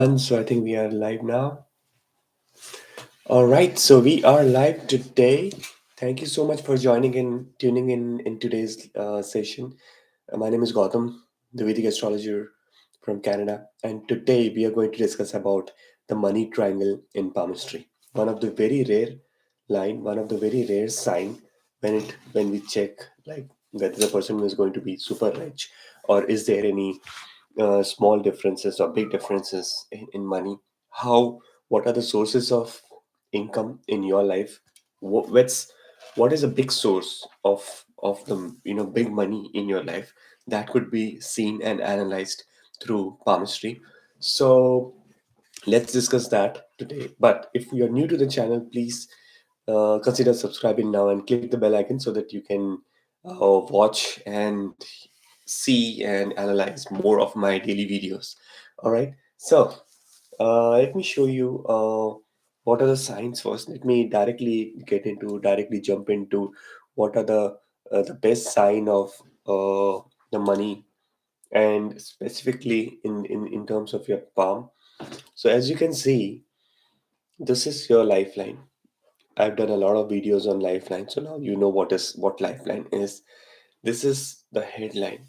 So I think we are live now. All right, so we are live today. Thank you so much for tuning in today's session. My name is Gautam, the Vedic astrologer from Canada, and today we are going to discuss about the money triangle in palmistry. One of the very rare sign when we check like whether the person is going to be super rich or is there any small differences or big differences in money. What are the sources of income in your life? What is a big source of the big money in your life that could be seen and analyzed through palmistry? So let's discuss that today. But if you are new to the channel, please consider subscribing now and click the bell icon so that you can watch and see and analyze more of my daily videos. All right. So let me show you what are the signs first. Let me directly jump into what are the best sign of the money and specifically in terms of your palm. So as you can see, this is your lifeline. I've done a lot of videos on lifeline, so now you know what lifeline is. This is the headline.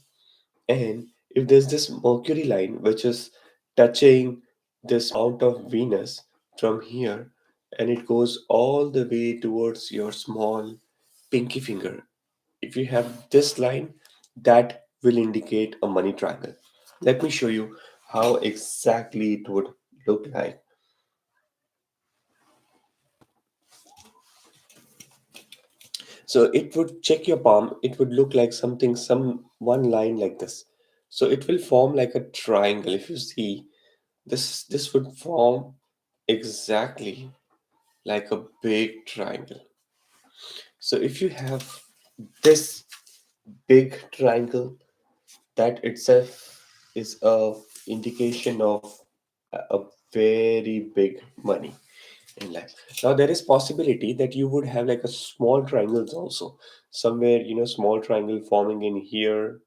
And if there's this Mercury line which is touching this amount of Venus from here, and it goes all the way towards your small pinky finger. If you have this line, that will indicate a money triangle. Let me show you how exactly it would look like. So it would check your palm, it would look like some one line like this. So it will form like a triangle. If you see, this would form exactly like a big triangle. So if you have this big triangle, that itself is a indication of a very big money in life. Now there is possibility that you would have like a small triangles also somewhere, small triangle forming in here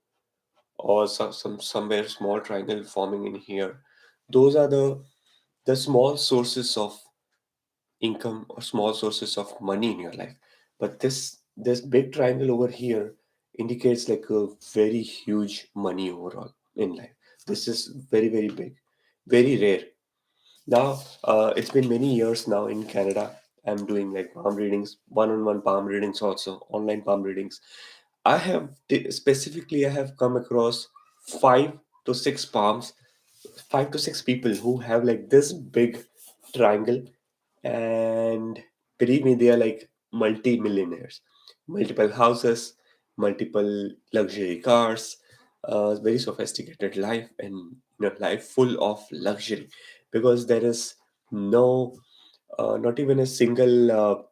or somewhere small triangle forming in here. Those are the small sources of income or small sources of money in your life. But this big triangle over here indicates like a very huge money overall in life. This is very big, very rare. Now, it's been many years now in Canada. I'm doing like palm readings, one-on-one palm readings, also online palm readings. Specifically, I have come across 5 to 6 palms, 5 to 6 people who have like this big triangle, and believe me, they are like multi-millionaires, multiple houses, multiple luxury cars, very sophisticated life, and life full of luxury because there is no not even a single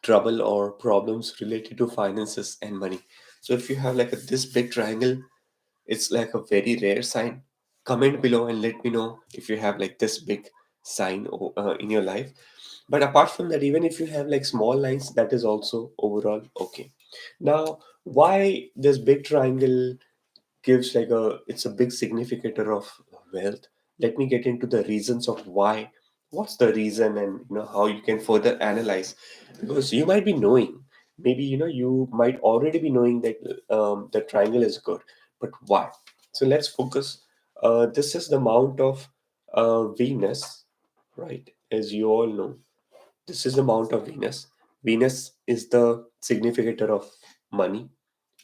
trouble or problems related to finances and money. So if you have like this big triangle, it's like a very rare sign. Comment below and let me know if you have like this big sign in your life. But apart from that, even if you have like small lines, that is also overall okay. Now, why this big triangle gives like it's a big significator of wealth? Let me get into the reasons of why. What's the reason, and how you can further analyze, because you might be knowing, maybe you might already be knowing that the triangle is good, but why? So let's focus. This is the amount of Venus, right? As you all know, this is the amount of Venus. Venus is the significator of money,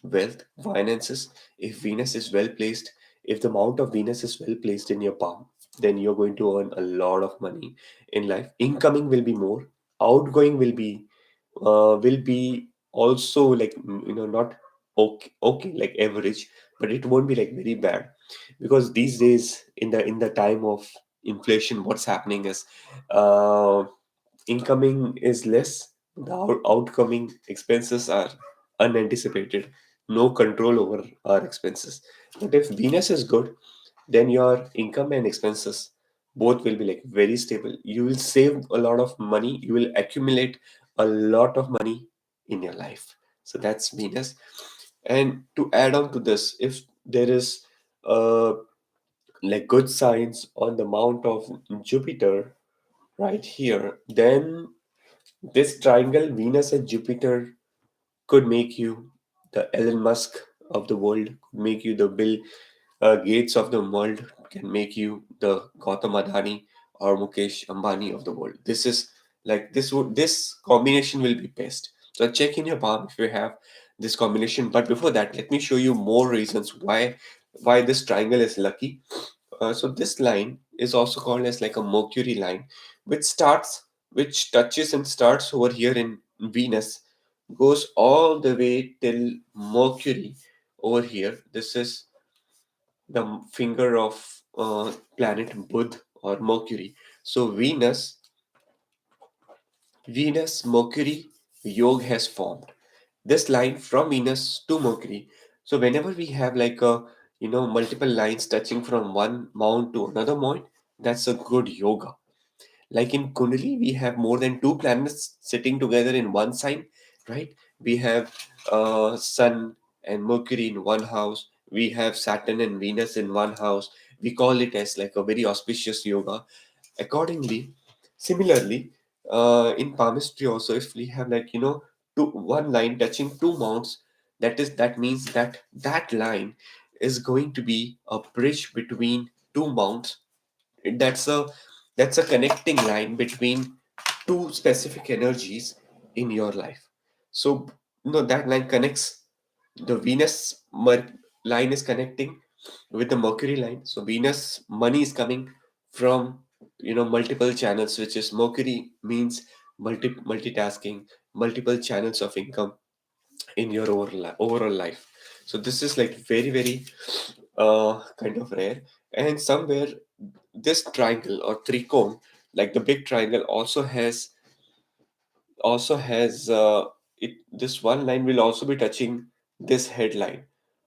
wealth, finances. If Venus is well placed, if the amount of Venus is well placed in your palm, then you're going to earn a lot of money in life. Incoming will be more, outgoing will be also like not okay like average, but it won't be like very bad, because these days in the time of inflation, what's happening is uh, incoming is less, the outcoming expenses are unanticipated, no control over our expenses. But if Venus is good, then your income and expenses both will be like very stable. You will save a lot of money, you will accumulate a lot of money in your life. So that's Venus. And to add on to this, if there is uh, like good signs on the mount of Jupiter right here, then this triangle Venus and Jupiter could make you the Elon Musk of the world, could make you the Bill Gates of the world, can make you the Gautam Adani or Mukesh Ambani of the world. This is like this combination will be best. So check in your palm if you have this combination. But before that, let me show you more reasons why this triangle is lucky. So this line is also called as like a Mercury line, which touches and starts over here in Venus, goes all the way till Mercury over here. This is the finger of planet Bud or Mercury. So Venus, Mercury, Yog has formed this line from Venus to Mercury. So whenever we have like a multiple lines touching from one mount to another mount, that's a good yoga. Like in Kundali, we have more than two planets sitting together in one sign, right? We have Sun and Mercury in one house. We have Saturn and Venus in one house. We call it as like a very auspicious yoga. Accordingly, similarly, in palmistry also, if we have like one line touching two mounts, that means that line is going to be a bridge between two mounts. That's a connecting line between two specific energies in your life. So that line connects the line is connecting with the Mercury line. So Venus money is coming from multiple channels, which is Mercury means multitasking, multiple channels of income in your overall life. So this is like very very kind of rare. And somewhere this triangle or tricone, like the big triangle, also has it. This one line will also be touching this headline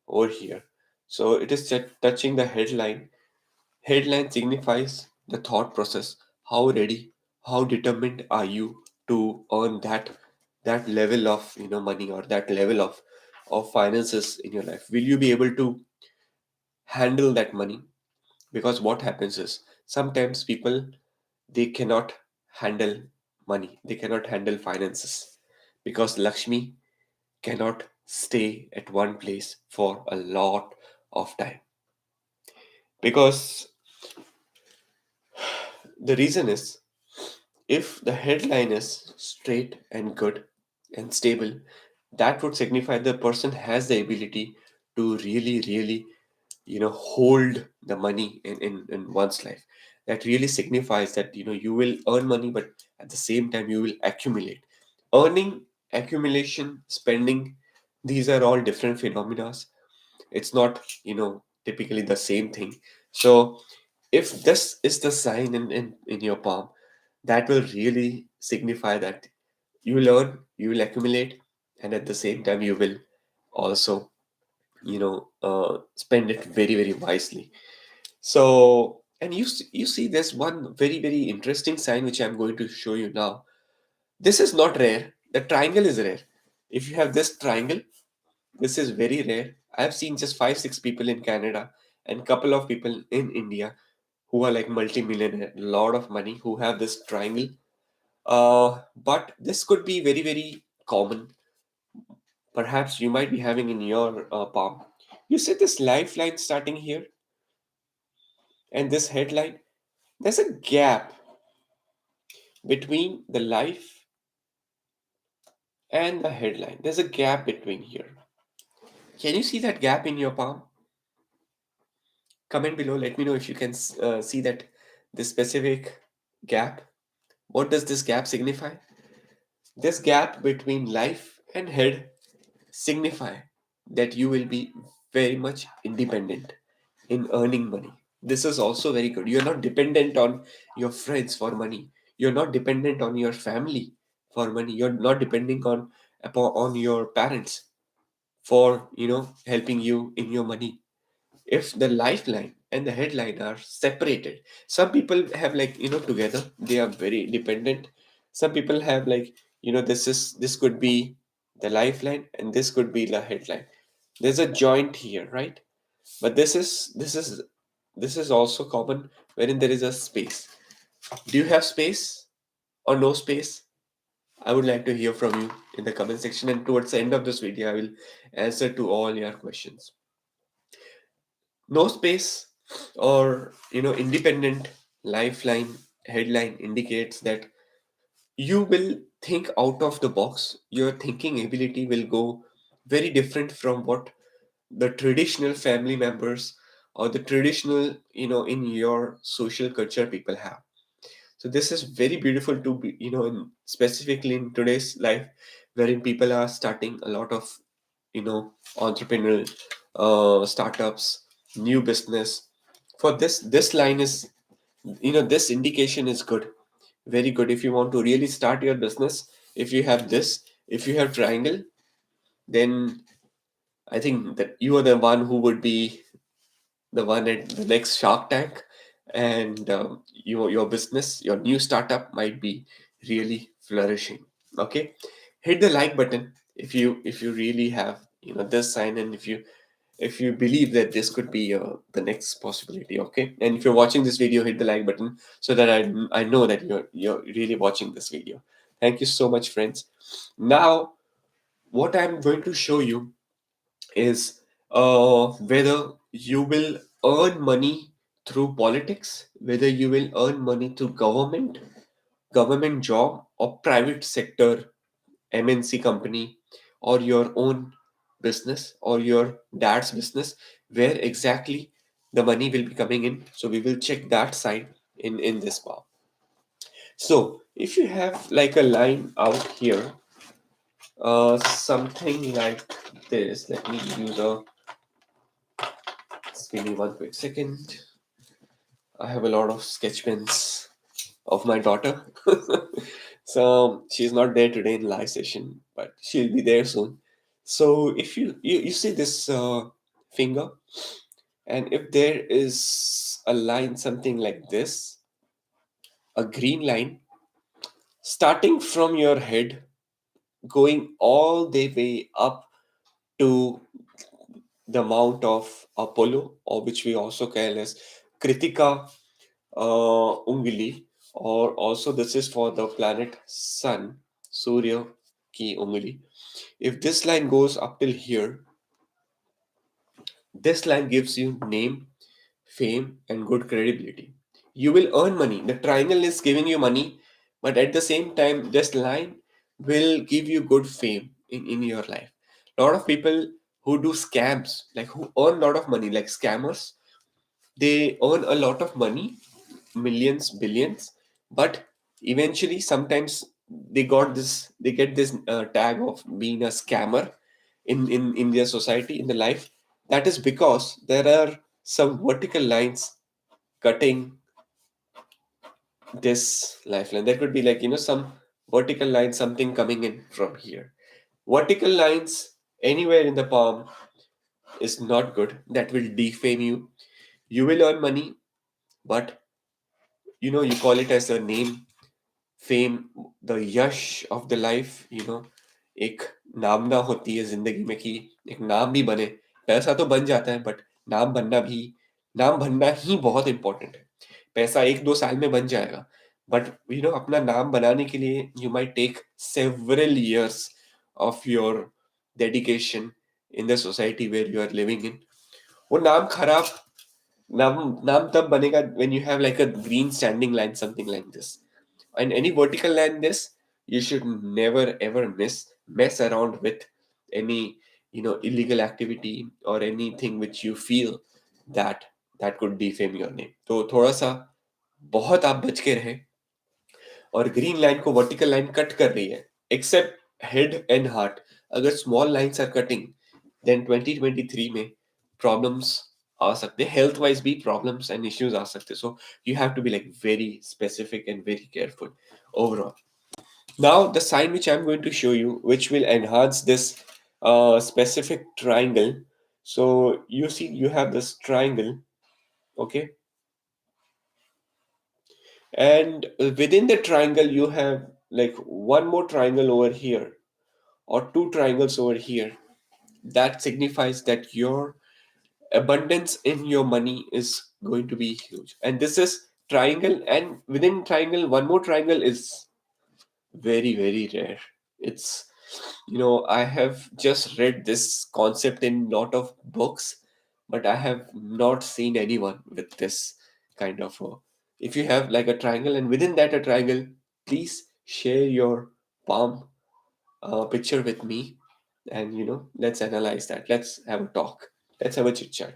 over here. So it is touching the headline. Headline signifies the thought process. How ready, how determined are you to earn that level of money, or that level of finances in your life? Will you be able to handle that money? Because what happens is sometimes people, they cannot handle money, they cannot handle finances, because Lakshmi cannot stay at one place for a lot of time. Because the reason is, if the headline is straight and good and stable, that would signify the person has the ability to really really hold the money in one's life. That really signifies that you will earn money, but at the same time you will accumulate. Earning, accumulation, spending, these are all different phenomena. It's not typically the same thing. So if this is the sign in your palm, that will really signify that you will earn, you will accumulate, and at the same time you will also spend it very very wisely. So, and you see there's one very very interesting sign which I'm going to show you now. This is not rare. The triangle is rare. If you have this triangle, this is very rare. I've seen just 5 6 people in Canada and couple of people in India who are like multi-millionaire, lot of money, who have this triangle. But this could be very very common. Perhaps you might be having in your palm. You see this lifeline starting here and this headline. There's a gap between the life and the headline. There's a gap between here. Can you see that gap in your palm? Comment below. Let me know if you can see that this specific gap. What does this gap signify? This gap between life and head signify that you will be very much independent in earning money. This is also very good. You're not dependent on your friends for money. You're not dependent on your family for money. You're not depending on your parents for helping you in your money. If the lifeline and the headline are separated, some people have like together, they are very dependent. Some people have like this could be the lifeline and this could be the headline. There's a joint here, right? But this is this is also common wherein there is a space. Do you have space or no space? I would like to hear from you in the comment section, and towards the end of this video, I will answer to all your questions. No space or independent lifeline headline indicates that you will think out of the box. Your thinking ability will go very different from what the traditional family members or the traditional in your social culture people have. So this is very beautiful to be, specifically in today's life, wherein people are starting a lot of, entrepreneurial startups, new business. For this line is, this indication is good, very good. If you want to really start your business, if you have this, if you have triangle, then I think that you are the one who would be the one at the next Shark Tank, and your business, your new startup might be really flourishing. Okay, hit the like button if you really have this sign, and if you believe that this could be the next possibility. Okay, and if you're watching this video, hit the like button so that I know that you're really watching this video. Thank you so much, friends. Now, what I'm going to show you is whether you will earn money through politics, whether you will earn money through government job, or private sector MNC company, or your own business, or your dad's business, where exactly the money will be coming in. So we will check that side in this part. So if you have like a line out here, something like this. Let me use a Just give me one quick second. I have a lot of sketch pens of my daughter. So she's not there today in live session, but she'll be there soon. So if you see this finger, and if there is a line something like this, a green line starting from your head, going all the way up to the mount of Apollo, or which we also call as Kritika Ungli, or also this is for the planet Sun, Surya ki Ungli. If this line goes up till here, this line gives you name, fame, and good credibility. You will earn money. The triangle is giving you money, but at the same time, this line will give you good fame in your life. A lot of people who do scams, like who earn a lot of money, like scammers, they earn a lot of money, millions, billions, but eventually sometimes they get this tag of being a scammer in their society, in their life. That is because there are some vertical lines cutting this lifeline. There could be like some vertical line, something coming in from here. Vertical lines anywhere in the palm is not good. That will defame you. You will earn money, but you call it as a name, fame, the Yash of the life, एक नामना होती है जिंदगी में कि एक नाम भी बने. पैसा तो बन जाता है, बट नाम बनना ही बहुत इंपॉर्टेंट है. पैसा 1-2 साल में बन जाएगा, बट अपना नाम बनाने के लिए you might take several years of your dedication in the society where you are living in. वो नाम नाम तब बनेगा when you have like a green standing line, something like this. And any vertical line this, you should never ever mess around with any illegal activity or anything which you feel that could defame your name. तो थोड़ा सा बहुत आप बच के रहे. और green line को वर्टिकल लाइन कट कर रही है, एक्सेप्ट हेड एंड हार्ट. अगर small lines are cutting, then 2023 में प्रॉब्लम्स आ सकते हैं, हेल्थ वाइज भी प्रॉब्लम्स एंड इश्यूज आ सकते हैं. So you have to be like very specific and very careful overall. Now the sign which I'm going to show you, which will enhance this specific triangle. So you see you have this triangle, okay, and within the triangle you have like one more triangle over here, or two triangles over here. That signifies that your abundance in your money is going to be huge. And this is triangle, and within triangle, one more triangle is very, very rare. It's, I have just read this concept in lot of books, but I have not seen anyone with this kind of a. If you have like a triangle and within that a triangle, please share your palm picture with me, and let's analyze that. Let's have a talk. Let's have a chit chat.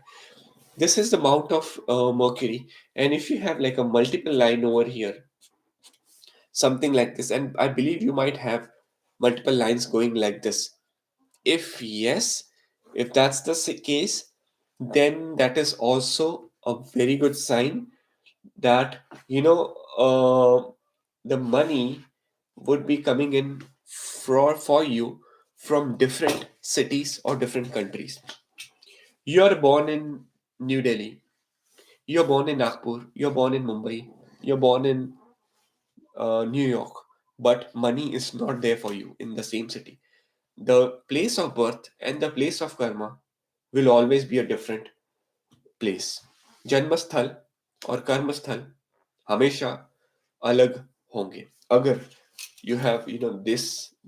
This is the mount of Mercury, and if you have like a multiple line over here, something like this, and I believe you might have multiple lines going like this. If yes, if that's the case, then that is also a very good sign that the money would be coming in for you from different cities or different countries. You are born in New Delhi, you're born in Nagpur, you're born in Mumbai, you're born in New York, but money is not there for you in the same city. The place of birth and the place of karma will always be a different place. जन्म स्थल और कर्म स्थल हमेशा अलग होंगे. अगर you have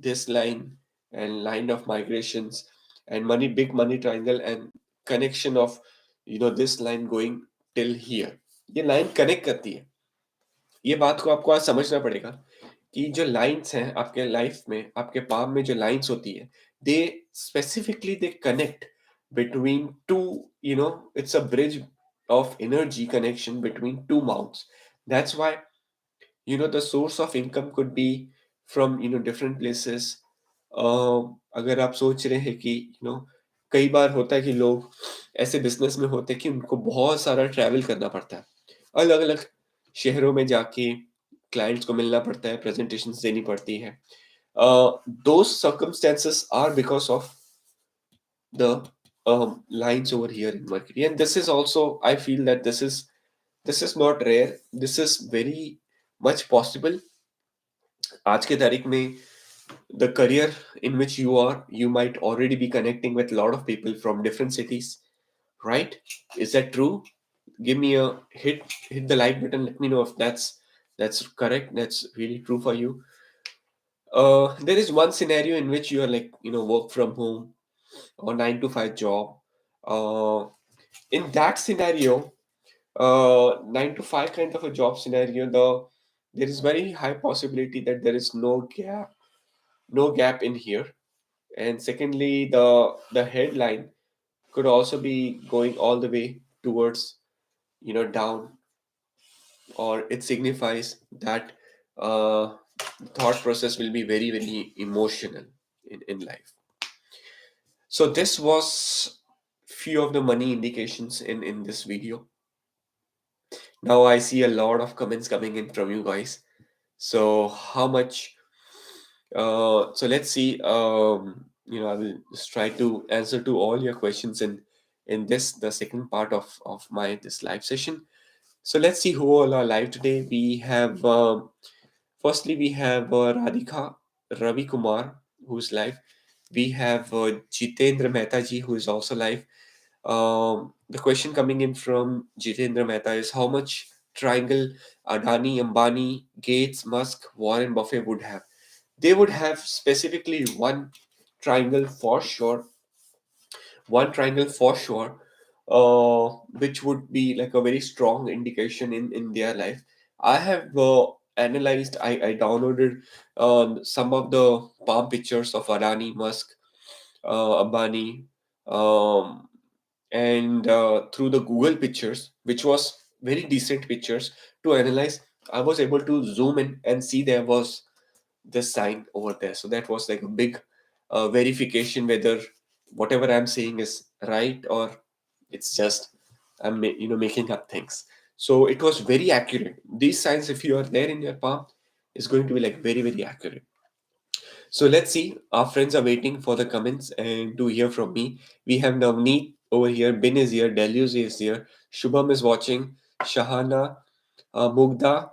this line and line of migrations and money, big money triangle and connection of this line going till here, ये लाइन कनेक्ट करती है. ये बात को आपको आज समझना पड़ेगा कि जो लाइंस हैं आपके लाइफ में, आपके पाम में जो लाइंस होती है, they specifically they connect between two, it's a bridge of energy connection between two mounts. That's why the source of income could be from different places. अगर आप सोच रहे हैं कि कई बार होता है कि लोग ऐसे बिजनेस में होते हैं कि उनको बहुत सारा ट्रैवल करना पड़ता है, अलग अलग शहरों में जाके क्लाइंट्स को मिलना पड़ता है, प्रेजेंटेशंस देनी पड़ती है. Those circumstances are because of the lines over here in Mercury, and this is also, I feel that this is not rare. This is very much possible. आज के तारीख में the career in which you are, you might already be connecting with a lot of people from different cities, right? Is that true? Give me a hit the like button. Let me know if that's correct, that's really true for you. There is one scenario in which you are like work from home or 9 to 5 job. In that scenario, 9 to 5 kind of a job scenario, there is very high possibility that there is no gap in here. And secondly, the headline could also be going all the way towards down, or it signifies that the thought process will be very, very emotional in life. So this was few of the money indications in this video. Now I see a lot of comments coming in from you guys. So how much? So let's see. I will just try to answer to all your questions in this, the second part of my this live session. So let's see who all are live today. We have firstly we have Radhika Ravi Kumar, who's live. We have Jitendra Mehta ji, who is also live. The question coming in from Jitendra Mehta is how much triangle Adani, Ambani, Gates, Musk, Warren Buffett would have. They would have specifically triangle for sure, one triangle for sure, which would be like a very strong indication in their life. I have analyzed, I downloaded some of the palm pictures of Adani, Musk, Ambani, um, and through the Google pictures, which was very decent pictures to analyze. I was able to zoom in and see there was this sign over there. So that was like a big verification whether whatever I'm saying is right or it's just making up things. So it was very accurate. These signs, if you are there in your palm, is going to be like very, very accurate. So let's see. Our friends are waiting for the comments and to hear from me. We have Navneet over here. Bin is here. Deluz is here. Shubham is watching. Shahana, Mugda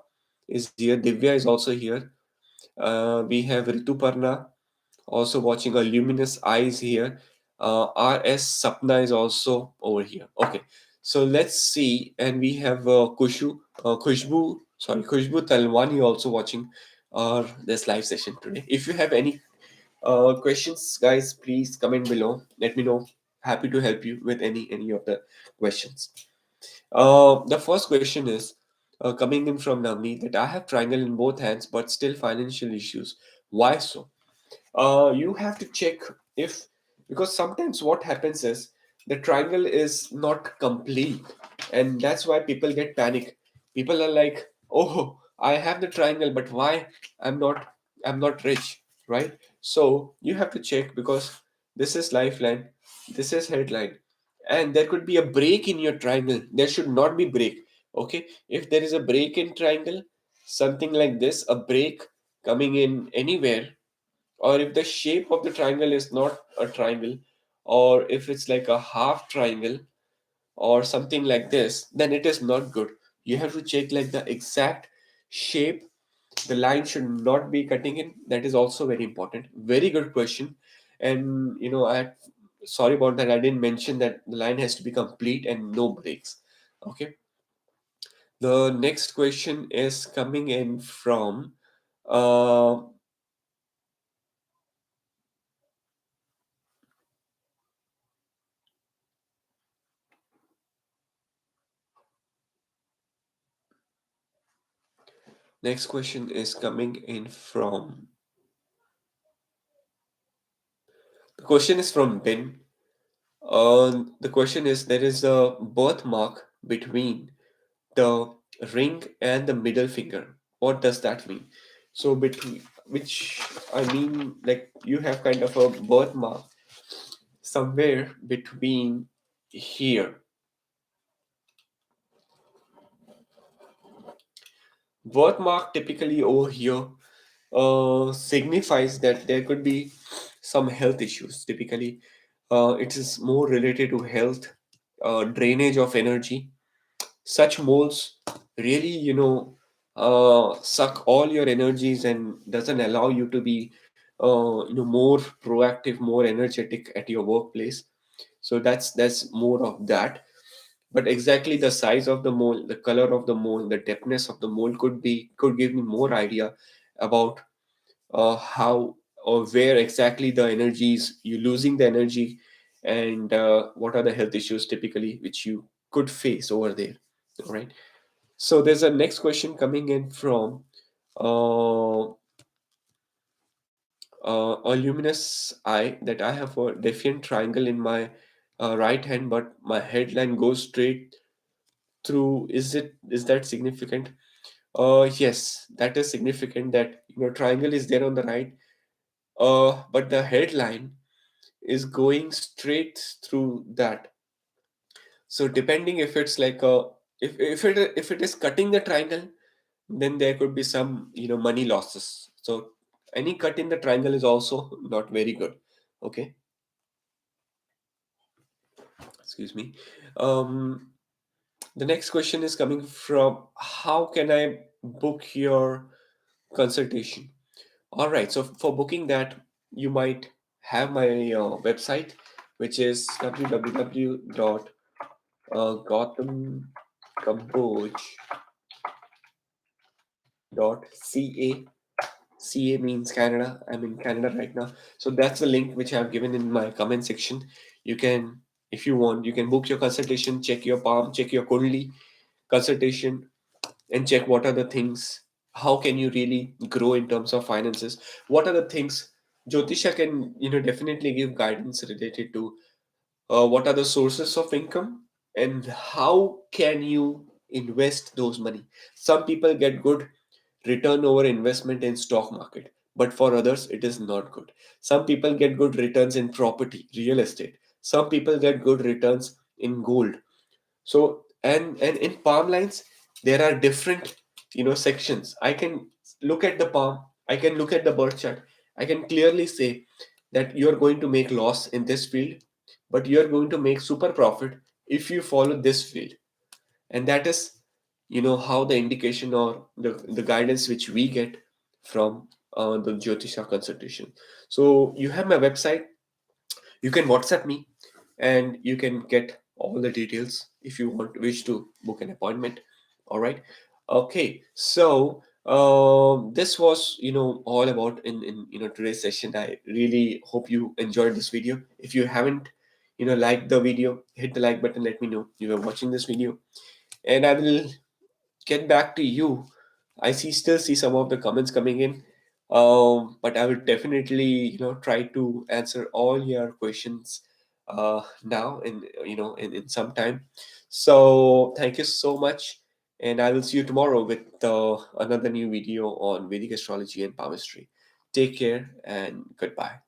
is here. Divya is also here. We have Rituparna also watching. A luminous eyes here. RS Sapna is also over here. Okay, so let's see, and we have Khushbu Talwani also watching this live session today. If you have any questions, guys, please comment below. Let me know. Happy to help you with any of the questions. The first question is coming in from Navneet that I have triangle in both hands, but still financial issues. Why so? You have to check if, because sometimes what happens is the triangle is not complete, and that's why people get panic. People are like, oh, I have the triangle, but why I'm not rich, right? So you have to check, because this is lifeline, this is headline, and there could be a break in your triangle. There should not be break. Okay, if there is a break in triangle, something like this, a break coming in anywhere, or if the shape of the triangle is not a triangle, or if it's like a half triangle or something like this, then it is not good. You have to check like the exact shape. The line should not be cutting in. That is also very important. Very good question. And I sorry about that, I didn't mention that the line has to be complete and no breaks. Okay, the next question is coming in from uh, next question is coming in from The question is from Ben. The question is, there is a birthmark between the ring and the middle finger. What does that mean? So between which, I mean, like you have kind of a birthmark somewhere between here. Birthmark typically over here signifies that there could be some health issues. Typically, it is more related to health, drainage of energy. Such moles really, suck all your energies and doesn't allow you to be, more proactive, more energetic at your workplace. So that's more of that. But exactly the size of the mole, the color of the mole, the depthness of the mole could give me more idea about how or where exactly the energy is, you losing the energy, and what are the health issues typically which you could face over there. All right, so there's a next question coming in from uh, a luminous eye, that I have a defiant triangle in my right hand, but my headline goes straight through. Is that significant? Yes, that is significant, that triangle is there on the right, but the headline is going straight through that. So depending if it's like a, if it is cutting the triangle, then there could be some money losses. So any cut in the triangle is also not very good. Okay, excuse me. um the next question is coming from, how can I book your consultation? All right, so for booking that, you might have my website, which is www.gautamkamboj.ca. CA means Canada. I'm in Canada right now. So that's the link which I've given in my comment section. You can, if you want, you can book your consultation, check your palm, check your Kundli consultation, and check what are the things, how can you really grow in terms of finances, what are the things Jyotisha can definitely give guidance related to, what are the sources of income, and how can you invest those money. Some people get good return over investment in stock market, but for others it is not good. Some people get good returns in property, real estate. Some people get good returns in gold. So and in palm lines, there are different sections. I can look at the palm, I can look at the birth chart, I can clearly say that you are going to make loss in this field, but you are going to make super profit if you follow this field. And that is how the indication or the guidance which we get from the Jyotisha consultation. So you have my website, You can WhatsApp me, and you can get all the details if you wish to book an appointment. All right. Okay. So this was, all about in today's session. I really hope you enjoyed this video. If you haven't, liked the video, hit the like button. Let me know you were watching this video, and I will get back to you. I still see some of the comments coming in, but I will definitely try to answer all your questions now in some time. So thank you so much, and I will see you tomorrow with another new video on Vedic astrology and palmistry. Take care and goodbye.